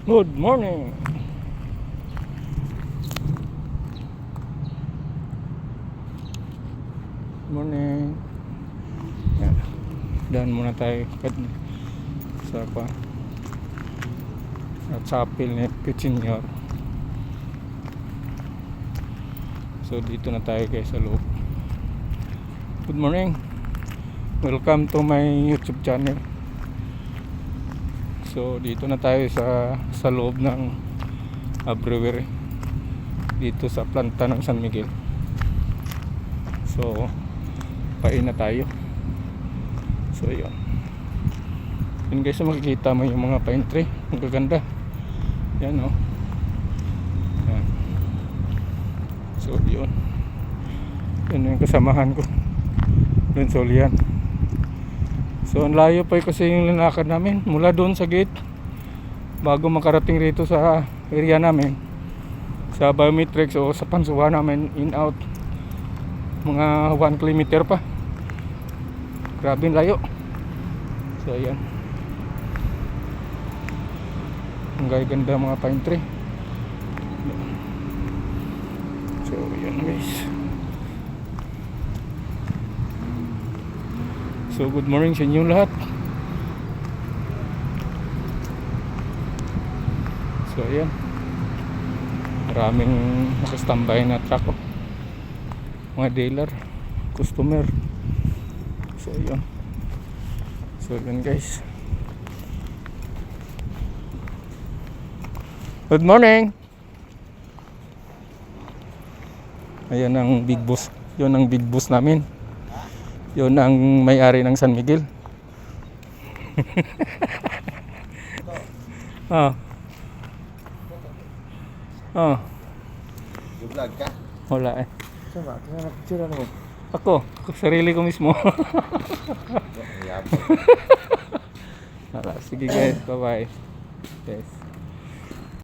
Good morning. Morning. Yan. Daan muna tayo sa chapel ni Pichinyar. So dito na tayo guys sa loob. Good morning. Welcome to my YouTube channel. So dito na tayo sa loob ng brewery dito sa planta ng San Miguel. So pain na tayo. So yun guys, makikita mo yung mga pine tree, ang gaganda yan o. Yan. So yun yung kasamahan ko dun sa ulian. So ang layo pa kasi yung linakad namin mula doon sa gate bago makarating rito sa area namin sa biometrics o sa pansuha namin in out, mga 1 kilometer pa. Grabe yung layo. So ayan, ang ganda mga pine tree. So ayan guys. So good morning sa inyo lahat. So ayan, maraming nakastambay na truck mga dealer, customer. So ayan. So ayan guys. Good morning. Ayan ang big boss. Yun ang big boss namin. Yun ang may-ari ng San Miguel. Oh. Oh. Vlog ka? Wala eh. Sama, picture mo. Ako sarili ko mismo. Wala. Sige guys, bye bye. Yes.